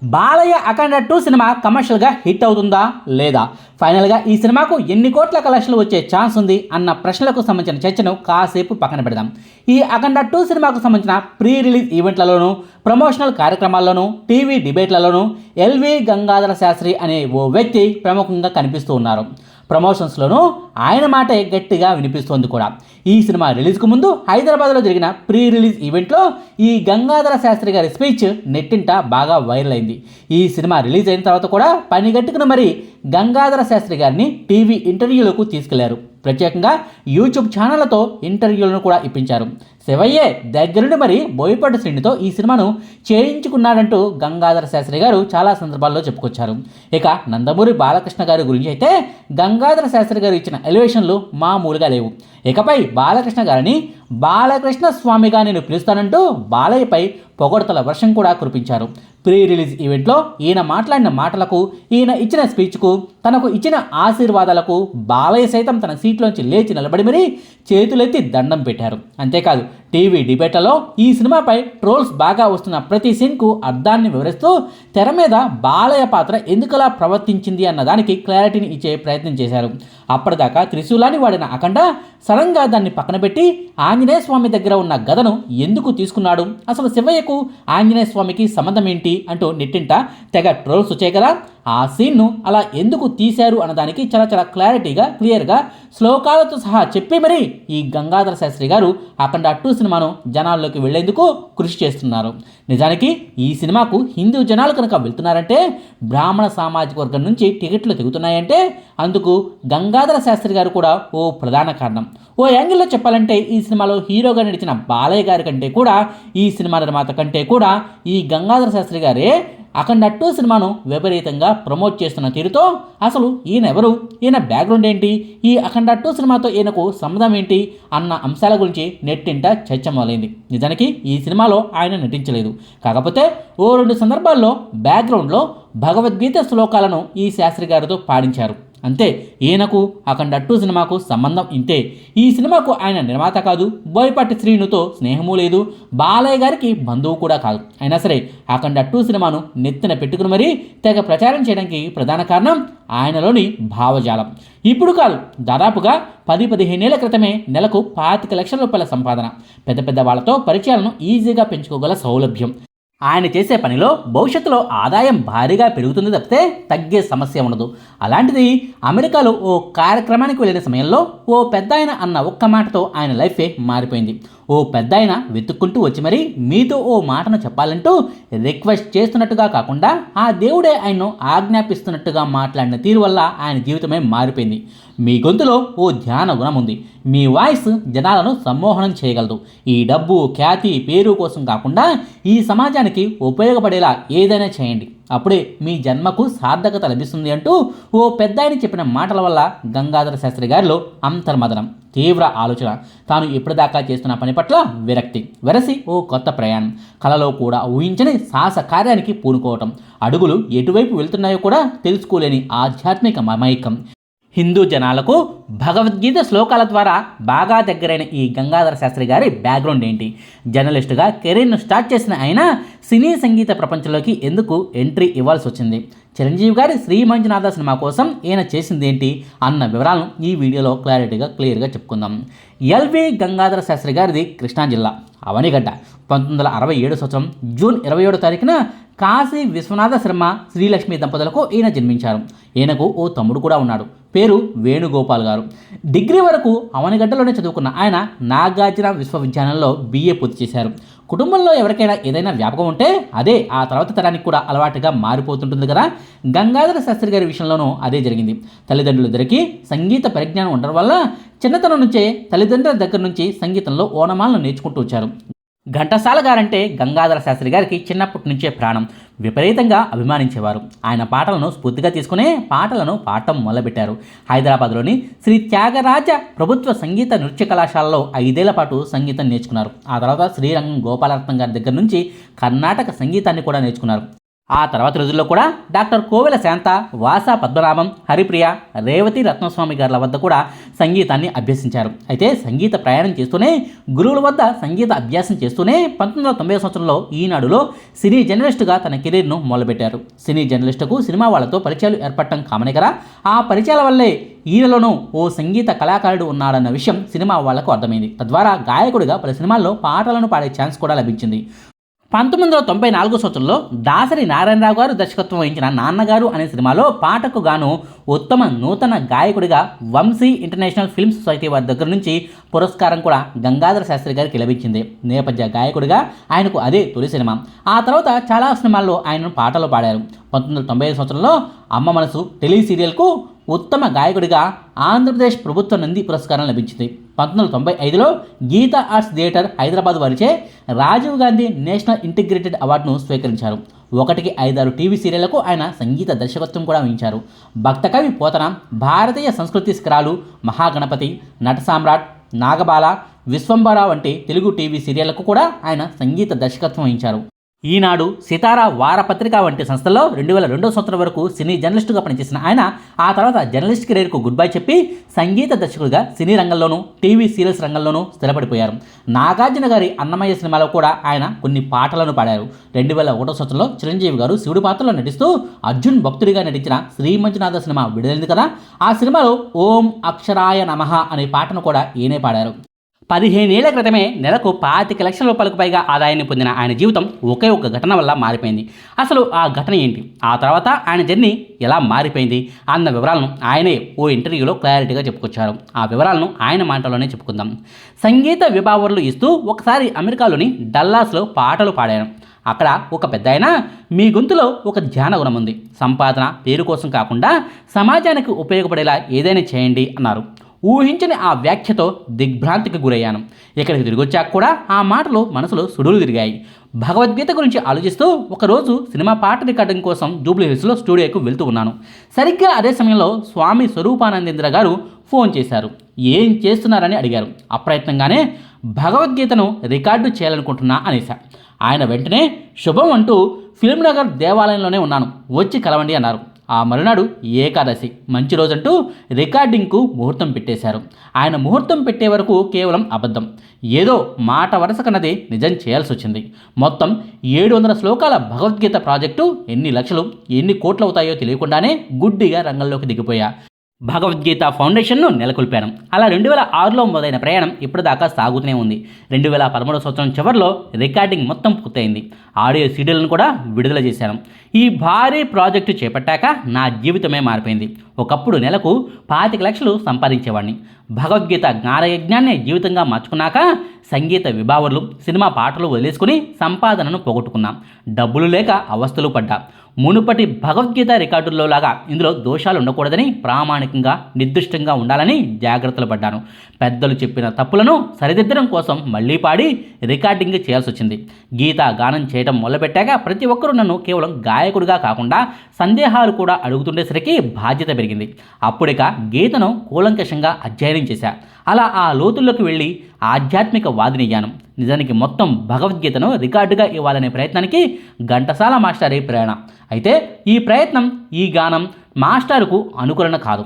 బాలయ్య అఖండ 2 cinema కమర్షియల్గా hit అవుతుందా లేదా, ఫైనల్గా ఈ సినిమాకు ఎన్ని కోట్ల కలెక్షన్లు వచ్చే ఛాన్స్ ఉంది అన్న ప్రశ్నలకు సంబంధించిన చర్చను కాసేపు పక్కన పెడదాం. ఈ అఖండ 2 సినిమాకు సంబంధించిన ప్రీ రిలీజ్ ఈవెంట్లలోనూ, ప్రమోషనల్ కార్యక్రమాల్లోనూ, టీవీ డిబేట్లలోనూ ఎల్వి గంగాధర శాస్త్రి అనే ఓ వ్యక్తి ప్రముఖంగా కనిపిస్తూ ఉన్నారు. ప్రమోషన్స్లోనూ ఆయన మాటే గట్టిగా వినిపిస్తోంది కూడా. ఈ సినిమా రిలీజ్కు ముందు హైదరాబాద్లో జరిగిన ప్రీ రిలీజ్ ఈవెంట్లో ఈ గంగాధర శాస్త్రి గారి స్పీచ్ నెట్టింట బాగా వైరల్ అయింది. ఈ సినిమా రిలీజ్ అయిన తర్వాత కూడా పనిగట్టుకుని మరి గంగాధర శాస్త్రి గారిని టీవీ ఇంటర్వ్యూలకు తీసుకెళ్లారు. ప్రత్యేకంగా యూట్యూబ్ ఛానళ్లతో ఇంటర్వ్యూలను కూడా ఇప్పించారు. శివయ్యే దగ్గరుండి మరి బోయపాటి శ్రీనితో ఈ సినిమాను చేయించుకున్నాడంటూ గంగాధర శాస్త్రి గారు చాలా సందర్భాల్లో చెప్పుకొచ్చారు. ఇక నందమూరి బాలకృష్ణ గారి గురించి అయితే గంగాధర శాస్త్రి గారు ఇచ్చిన ఎలివేషన్లు మామూలుగా లేవు. ఇకపై బాలకృష్ణ గారిని బాలకృష్ణ స్వామిగా నేను పిలుస్తానంటూ బాలయ్యపై పొగడ్తల వర్షం కూడా కురిపించారు. ప్రీ రిలీజ్ ఈవెంట్లో ఈయన మాట్లాడిన మాటలకు, ఈయన ఇచ్చిన స్పీచ్కు, తనకు ఇచ్చిన ఆశీర్వాదాలకు బాలయ్య సైతం తన సీట్లోంచి లేచి నిలబడి మరీ చేతులెత్తి దండం పెట్టారు. అంతేకాదు టీవీ డిబేట్లలో ఈ సినిమాపై ట్రోల్స్ బాగా వస్తున్న ప్రతి సీన్కు అర్థాన్ని వివరిస్తూ తెర మీద బాలయ్య పాత్ర ఎందుకలా ప్రవర్తించింది అన్నదానికి క్లారిటీని ఇచ్చే ప్రయత్నం చేశారు. అప్పటిదాకా త్రిశూలాన్ని వాడిన అఖండ సడన్గా దాన్ని పక్కన పెట్టి ఆంజనేయ స్వామి దగ్గర ఉన్న గదను ఎందుకు తీసుకున్నాడు, అసలు శివయ్యకు ఆంజనేయ స్వామికి సంబంధం ఏంటి అంటూ నెట్టింట తెగ ట్రోల్స్ వచ్చాయి కదా. ఆ సీన్ను అలా ఎందుకు తీశారు అన్నదానికి చాలా క్లారిటీగా, క్లియర్గా శ్లోకాలతో సహా చెప్పి మరీ ఈ గంగాధర శాస్త్రి గారు అఖండ 2 సినిమాను జనాల్లోకి వెళ్లేందుకు కృషి చేస్తున్నారు. నిజానికి ఈ సినిమాకు హిందూ జనాలు కనుక వెళ్తున్నారంటే, బ్రాహ్మణ సామాజిక వర్గం నుంచి టికెట్లు తెగుతున్నాయంటే అందుకు గంగాధర శాస్త్రి గారు కూడా ఓ ప్రధాన కారణం. ఓ యాంగిల్లో చెప్పాలంటే ఈ సినిమాలో హీరోగా నడిచిన బాలయ్య గారి కంటే కూడా, ఈ సినిమా నిర్మాత కంటే కూడా ఈ గంగాధర శాస్త్రి గారే అఖండ 2 సినిమాను విపరీతంగా ప్రమోట్ చేస్తున్న తీరుతో అసలు ఈయన ఎవరు, ఈయన బ్యాక్గ్రౌండ్ ఏంటి, ఈ అఖండ 2 సినిమాతో ఈయనకు సంబంధం ఏంటి అన్న అంశాల గురించి నెట్టింట చర్చ మొదలైంది. నిజానికి ఈ సినిమాలో ఆయన నటించలేదు. కాకపోతే ఓ 2 సందర్భాల్లో బ్యాక్గ్రౌండ్లో భగవద్గీత శ్లోకాలను ఈ శాస్త్రి గారితో పాడించారు. అంతే, ఈయనకు అఖండ 2 సినిమాకు సంబంధం ఇంతే. ఈ సినిమాకు ఆయన నిర్మాత కాదు, బోయపాటి శ్రీనుతో స్నేహము లేదు, బాలయ్య గారికి బంధువు కూడా కాదు. అయినా సరే అఖండ 2 సినిమాను నెత్తిన పెట్టుకుని మరీ తెగ ప్రచారం చేయడానికి ప్రధాన కారణం ఆయనలోని భావజాలం. ఇప్పుడు కాదు, దాదాపుగా 10-15 ఏళ్ల క్రితమే నెలకు 25 లక్షల రూపాయల సంపాదన, పెద్ద వాళ్ళతో పరిచయాలను ఈజీగా పెంచుకోగల సౌలభ్యం. ఆయన చేసే పనిలో భవిష్యత్తులో ఆదాయం భారీగా పెరుగుతుంది తప్పితే తగ్గే సమస్య ఉండదు. అలాంటిది అమెరికాలో ఓ కార్యక్రమానికి వెళ్ళిన సమయంలో ఓ పెద్దాయన అన్న ఒక్క మాటతో ఆయన లైఫే మారిపోయింది. ఓ పెద్దాయన వెతుక్కుంటూ వచ్చి మరీ మీతో ఓ మాటను చెప్పాలంటూ రిక్వెస్ట్ చేస్తున్నట్టుగా కాకుండా ఆ దేవుడే ఆయన్ను ఆజ్ఞాపిస్తున్నట్టుగా మాట్లాడిన తీరు వల్ల ఆయన జీవితమే మారిపోయింది. మీ గొంతులో ఓ ధ్యాన గుణం ఉంది, మీ వాయిస్ జనాలను సమ్మోహనం చేయగలదు. ఈ డబ్బు, ఖ్యాతి, పేరు కోసం కాకుండా ఈ సమాజానికి ఉపయోగపడేలా ఏదైనా చేయండి, అప్పుడే మీ జన్మకు సార్థకత లభిస్తుంది అంటూ ఓ పెద్దాయన చెప్పిన మాటల వల్ల గంగాధర శాస్త్రి గారిలో అంతర్మదనం, తీవ్ర ఆలోచన, తాను ఇప్పటిదాకా చేస్తున్న పని పట్ల విరక్తి వెరసి ఓ కొత్త ప్రయాణం, కలలో కూడా ఊహించని సాహస కార్యానికి పూనుకోవటం, అడుగులు ఎటువైపు వెళ్తున్నాయో కూడా తెలుసుకోలేని ఆధ్యాత్మిక మమైకం. హిందూ జనాలకు భగవద్గీత శ్లోకాల ద్వారా బాగా దగ్గరైన ఈ గంగాధర శాస్త్రి గారి బ్యాక్గ్రౌండ్ ఏంటి, జర్నలిస్టుగా కెరీర్ను స్టార్ట్ చేసిన ఆయన సినీ సంగీత ప్రపంచంలోకి ఎందుకు ఎంట్రీ ఇవ్వాల్సి వచ్చింది, చిరంజీవి గారి శ్రీ మంజునాథ సినిమా కోసం ఈయన చేసింది ఏంటి అన్న వివరాలను ఈ వీడియోలో క్లియర్గా చెప్పుకుందాం. ఎల్వి గంగాధర శాస్త్రి గారిది కృష్ణా జిల్లా అవనిగడ్డ. 1967 సంవత్సరం జూన్ 27వ తారీఖున కాశీ విశ్వనాథ శర్మ, శ్రీలక్ష్మి దంపతులకు ఈయన జన్మించారు. ఈయనకు ఓ తమ్ముడు కూడా ఉన్నాడు, పేరు వేణుగోపాల్ గారు. డిగ్రీ వరకు అవనిగడ్డలోనే చదువుకున్న ఆయన నాగార్జున విశ్వవిద్యాలయంలో BA పూర్తి చేశారు. కుటుంబంలో ఎవరికైనా ఏదైనా వ్యాపకం ఉంటే అదే ఆ తర్వాత తరానికి కూడా అలవాటుగా మారిపోతుంటుంది కదా. గంగాధర శాస్త్రి గారి విషయంలోనూ అదే జరిగింది. తల్లిదండ్రులిద్దరికీ సంగీత పరిజ్ఞానం ఉండడం వల్ల చిన్నతనం నుంచే తల్లిదండ్రుల దగ్గర నుంచి సంగీతంలో ఓనమాలను నేర్చుకుంటూ వచ్చారు. ఘంటసాల గారంటే గంగాధర శాస్త్రి గారికి చిన్నప్పటి నుంచే ప్రాణం, విపరీతంగా అభిమానించేవారు. ఆయన పాటలను స్ఫూర్తిగా తీసుకునే పాటలను పాడటం మొదలుపెట్టారు. హైదరాబాద్లోని శ్రీ త్యాగరాజ ప్రభుత్వ సంగీత నృత్య కళాశాలలో 5 ఏళ్ల పాటు సంగీతం నేర్చుకున్నారు. ఆ తర్వాత శ్రీరంగం గోపాలరత్నం గారి దగ్గర నుంచి కర్ణాటక సంగీతాన్ని కూడా నేర్చుకున్నారు. ఆ తర్వాత రోజుల్లో కూడా డాక్టర్ కోవెల శాంత, వాసా పద్మనాభం, హరిప్రియ, రేవతి రత్నస్వామి గారుల వద్ద కూడా సంగీతాన్ని అభ్యసించారు. అయితే సంగీత ప్రయాణం చేస్తూనే, గురువుల వద్ద సంగీత అభ్యాసం చేస్తూనే 1990 సంవత్సరంలో ఈనాడులో సినీ జర్నలిస్టుగా తన కెరీర్ను మొదలుపెట్టారు. సినీ జర్నలిస్టుకు సినిమా వాళ్లతో పరిచయాలు ఏర్పడటం కామనే కదా. ఆ పరిచయాల వల్లే ఈయనలోనూ ఓ సంగీత కళాకారుడు ఉన్నాడన్న విషయం సినిమా వాళ్లకు అర్థమైంది. తద్వారా గాయకుడిగా పలు సినిమాల్లో పాటలను పాడే ఛాన్స్ కూడా లభించింది. 1994 సంవత్సరంలో దాసరి నారాయణరావు గారు దర్శకత్వం వహించిన నాన్నగారు అనే సినిమాలో పాటకు గాను ఉత్తమ నూతన గాయకుడిగా వంశీ ఇంటర్నేషనల్ ఫిల్మ్ సొసైటీ వారి దగ్గర నుంచి పురస్కారం కూడా గంగాధర శాస్త్రి గారికి లభించింది. నేపథ్య గాయకుడిగా ఆయనకు అదే తొలి సినిమా. ఆ తర్వాత చాలా సినిమాల్లో ఆయనను పాటలు పాడారు. 1995 సంవత్సరంలో అమ్మ మనసు టెలి సీరియల్కు ఉత్తమ గాయకుడిగా ఆంధ్రప్రదేశ్ ప్రభుత్వ నంది పురస్కారం లభించింది. 1995లో గీతా ఆర్ట్స్ థియేటర్ హైదరాబాద్ వారిచే రాజీవ్ గాంధీ నేషనల్ ఇంటిగ్రేటెడ్ అవార్డును స్వీకరించారు. 1కి 5 టీవీ సీరియళ్లకు ఆయన సంగీత దర్శకత్వం కూడా వహించారు. భక్తకవి పోతన, భారతీయ సంస్కృతి శిఖరాలు, మహాగణపతి, నట సామ్రాట్, నాగబాల, విశ్వంబర వంటి తెలుగు టీవీ సీరియళ్లకు కూడా ఆయన సంగీత దర్శకత్వం వహించారు. ఈనాడు, సితారా వారపత్రిక వంటి సంస్థల్లో 2002 సంవత్సరం వరకు సినీ జర్నలిస్టుగా పనిచేసిన ఆయన ఆ తర్వాత జర్నలిస్ట్ కెరీర్కు గుడ్ బై చెప్పి సంగీత దర్శకుడిగా సినీ రంగంలోనూ టీవీ సీరియల్స్ రంగంలోనూ స్థిరపడిపోయారు. నాగార్జున గారి అన్నమయ్య సినిమాలో కూడా ఆయన కొన్ని పాటలను పాడారు. 2001 సంవత్సరంలో చిరంజీవి గారు శివుడి పాత్రలో నటిస్తూ అర్జున్ భక్తుడిగా నటించిన శ్రీ మంజునాథ సినిమా విడుదలైంది కదా. ఆ సినిమాలో ఓం అక్షరాయ నమః అనే పాటను కూడా ఈయనే పాడారు. 15 ఏళ్ల క్రితమే నెలకు 25 లక్షల రూపాయలకు పైగా ఆదాయాన్ని పొందిన ఆయన జీవితం ఒకే ఒక ఘటన వల్ల మారిపోయింది. అసలు ఆ ఘటన ఏంటి, ఆ తర్వాత ఆయన జర్నీ ఎలా మారిపోయింది అన్న వివరాలను ఆయనే ఓ ఇంటర్వ్యూలో క్లారిటీగా చెప్పుకొచ్చారు. ఆ వివరాలను ఆయన మాటలోనే చెప్పుకుందాం. సంగీత విభావర్లు ఇస్తూ ఒకసారి అమెరికాలోని డల్లాస్లో పాటలు పాడాను. అక్కడ ఒక పెద్దాయన, మీ గొంతులో ఒక ధ్యాన గుణం ఉంది, సంపాదన పేరు కోసం కాకుండా సమాజానికి ఉపయోగపడేలా ఏదైనా చేయండి అన్నారు. ఊహించని ఆ వ్యాఖ్యతో దిగ్భ్రాంతికి గురయ్యాను. ఇక్కడికి తిరిగొచ్చాక కూడా ఆ మాటలు మనసులో సుడులు తిరిగాయి. భగవద్గీత గురించి ఆలోచిస్తూ ఒకరోజు సినిమా పాట రికార్డింగ్ కోసం జూబ్లీ హిల్స్లో స్టూడియోకు వెళ్తూ ఉన్నాను. సరిగ్గా అదే సమయంలో స్వామి స్వరూపానందేంద్ర గారు ఫోన్ చేశారు. ఏం చేస్తున్నారని అడిగారు. అప్రయత్నంగానే భగవద్గీతను రికార్డు చేయాలనుకుంటున్నా అనేశా. ఆయన వెంటనే శుభం అంటూ ఫిల్మ్నగర్ దేవాలయంలోనే ఉన్నాను, వచ్చి కలవండి అన్నారు. ఆ మరునాడు ఏకాదశి, మంచి రోజంటూ రికార్డింగ్కు ముహూర్తం పెట్టేశారు. ఆయన ముహూర్తం పెట్టే వరకు కేవలం అబద్ధం, ఏదో మాట వరుస కన్నది నిజం చేయాల్సి వచ్చింది. మొత్తం 700 శ్లోకాల భగవద్గీత ప్రాజెక్టు ఎన్ని లక్షలు ఎన్ని కోట్లు అవుతాయో తెలియకుండానే గుడ్డిగా రంగంలోకి దిగిపోయా. భగవద్గీత ఫౌండేషన్ను నెలకొల్పాను. అలా 2006లో మొదలైన ప్రయాణం ఇప్పటిదాకా సాగుతూనే ఉంది. 2013 సంవత్సరం చివరిలో రికార్డింగ్ మొత్తం పూర్తయింది. ఆడియో సీడీలను కూడా విడుదల చేశాను. ఈ భారీ ప్రాజెక్టు చేపట్టాక నా జీవితమే మారిపోయింది. ఒకప్పుడు నెలకు 25 లక్షలు సంపాదించేవాడిని. భగవద్గీత జ్ఞానయజ్ఞాన్ని జీవితంగా మార్చుకున్నాక సంగీత విభావర్లు, సినిమా పాటలు వదిలేసుకుని సంపాదనను పోగొట్టుకున్నాం. డబ్బులు లేక అవస్థలు పడ్డా. మునుపటి భగవద్గీత రికార్డుల్లో లాగా ఇందులో దోషాలు ఉండకూడదని, ప్రామాణికంగా నిర్దిష్టంగా ఉండాలని జాగ్రత్తలు పడ్డాను. పెద్దలు చెప్పిన తప్పులను సరిదిద్దడం కోసం మళ్లీ పాడి రికార్డింగ్ చేయాల్సి వచ్చింది. గీత గానం చేయడం మొదలుపెట్టాక ప్రతి ఒక్కరూ నన్ను కేవలం గాయకుడిగా కాకుండా సందేహాలు కూడా అడుగుతుండేసరికి బాధ్యత పెరిగింది. అప్పుడిక గీతను కూలంకషంగా అధ్యయనం చేశా. అలా ఆ లోతుల్లోకి వెళ్ళి ఆధ్యాత్మిక వాదినయ్యాను. నిజానికి మొత్తం భగవద్గీతను రికార్డుగా ఇవ్వాలనే ప్రయత్నానికి ఘంటసాల మాస్టరే ప్రేరణ. అయితే ఈ ప్రయత్నం, ఈ గానం మాస్టారుకు అనుకరణ కాదు.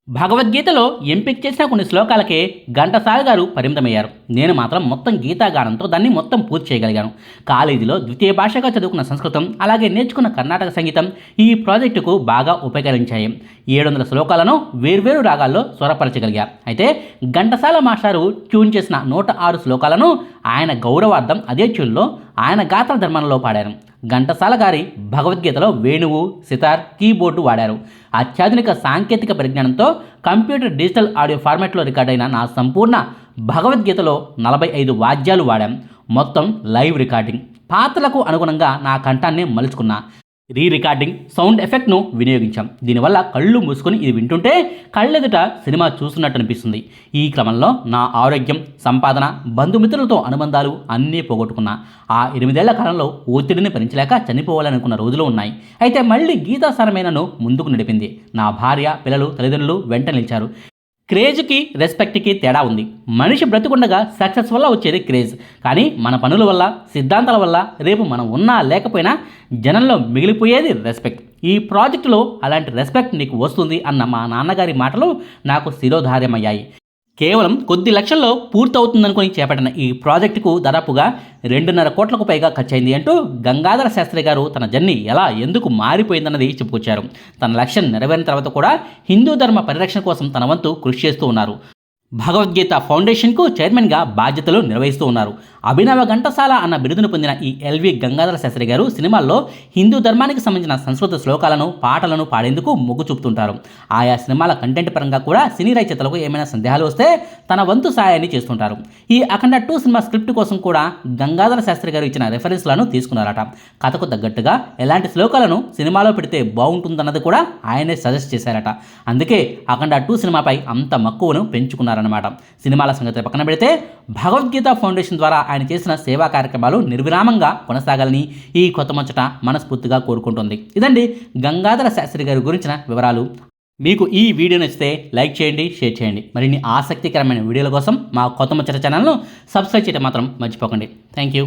భగవద్గీతలో ఎంపిక చేసిన కొన్ని శ్లోకాలకే ఘంటసాల గారు పరిమితమయ్యారు. నేను మాత్రం మొత్తం గీతాగానంతో దాన్ని మొత్తం పూర్తి చేయగలిగాను. కాలేజీలో ద్వితీయ భాషగా చదువుకున్న సంస్కృతం, అలాగే నేర్చుకున్న కర్ణాటక సంగీతం ఈ ప్రాజెక్టుకు బాగా ఉపకరించాయి. 700 శ్లోకాలను వేర్వేరు రాగాల్లో స్వరపరచగలిగా. అయితే ఘంటసాల మాస్టారు ట్యూన్ చేసిన 106 శ్లోకాలను ఆయన గౌరవార్థం అదే ట్యూన్లో ఆయన గాత్ర ధర్మంలో పాడారు. ఘంటసాల గారి భగవద్గీతలో వేణువు, సితార్, కీబోర్డు వాడారు. అత్యాధునిక సాంకేతిక పరిజ్ఞానంతో కంప్యూటర్ డిజిటల్ ఆడియో ఫార్మాట్లో రికార్డైన నా సంపూర్ణ భగవద్గీతలో 45 వాద్యాలు వాడాం. మొత్తం లైవ్ రికార్డింగ్. పాత్రలకు అనుగుణంగా నా కంఠాన్ని మలుచుకున్నా. Recording, sound ఎఫెక్ట్ను వినియోగించాం. దీనివల్ల కళ్ళు మూసుకొని ఇది వింటుంటే కళ్ళెదుట సినిమా చూస్తున్నట్టు అనిపిస్తుంది. ఈ క్రమంలో నా ఆరోగ్యం, సంపాదన, బంధుమిత్రులతో అనుబంధాలు అన్నీ పోగొట్టుకున్నా. ఆ 8 ఏళ్ల కాలంలో ఒత్తిడిని భరించలేక చనిపోవాలనుకున్న రోజులు ఉన్నాయి. అయితే మళ్ళీ గీతాసారమైనను ముందుకు నడిపింది. నా భార్య, పిల్లలు, తల్లిదండ్రులు వెంట నిలిచారు. క్రేజ్కి రెస్పెక్ట్కి తేడా ఉంది. మనిషి బ్రతికుండగా సక్సెస్ వల్ల వచ్చేది క్రేజ్, కానీ మన పనుల వల్ల సిద్ధాంతాల వల్ల రేపు మనం ఉన్నా లేకపోయినా జనంలో మిగిలిపోయేది రెస్పెక్ట్. ఈ ప్రాజెక్టులో అలాంటి రెస్పెక్ట్ నీకు వస్తుంది అన్న మా నాన్నగారి మాటలు నాకు శిరోధార్యమయ్యాయి. కేవలం కొద్ది లక్షల్లో పూర్తవుతుందనుకుని చేపట్టిన ఈ ప్రాజెక్టుకు దాదాపుగా 2.5 కోట్లకు పైగా ఖర్చయింది అంటూ గంగాధర శాస్త్రి గారు తన జర్నీ ఎలా ఎందుకు మారిపోయిందన్నది చెప్పుకొచ్చారు. తన లక్ష్యం నెరవేరిన తర్వాత కూడా హిందూ ధర్మ పరిరక్షణ కోసం తన వంతు కృషి చేస్తూ ఉన్నారు. భగవద్గీత ఫౌండేషన్కు చైర్మన్గా బాధ్యతలు నిర్వహిస్తూ ఉన్నారు. అభినవ ఘంటసాల అన్న బిరుదును పొందిన ఈ ఎల్వి గంగాధర శాస్త్రి గారు సినిమాల్లో హిందూ ధర్మానికి సంబంధించిన సంస్కృత శ్లోకాలను పాటలను పాడేందుకు మొగ్గు చూపుతుంటారు. ఆయా సినిమాల కంటెంట్ పరంగా కూడా సినీ రచయితలకు ఏమైనా సందేహాలు వస్తే తన వంతు సాయాన్ని చేస్తుంటారు. ఈ అఖండ 2 సినిమా స్క్రిప్ట్ కోసం కూడా గంగాధర శాస్త్రి గారు ఇచ్చిన రెఫరెన్స్లను తీసుకున్నారట. కథకు తగ్గట్టుగా ఎలాంటి శ్లోకాలను సినిమాలో పెడితే బాగుంటుందన్నది కూడా ఆయనే సజెస్ట్ చేశారట. అందుకే అఖండ 2 సినిమాపై అంత మక్కువను పెంచుకున్నారన్నమాట. సినిమాల సంగతి పక్కన పెడితే భగవద్గీత ఫౌండేషన్ ద్వారా ఆయన చేసిన సేవా కార్యక్రమాలు నిర్విరామంగా కొనసాగాలని ఈ కొత్త ముచ్చట మనస్ఫూర్తిగా కోరుకుంటుంది. ఇదండి గంగాధర శాస్త్రి గారి గురించిన వివరాలు. మీకు ఈ వీడియో నచ్చితే లైక్ చేయండి, షేర్ చేయండి. మరిన్ని ఆసక్తికరమైన వీడియోల కోసం మా కొత్త ముచ్చట ఛానల్ను సబ్స్క్రైబ్ చేయడం మాత్రం మర్చిపోకండి. Thank you.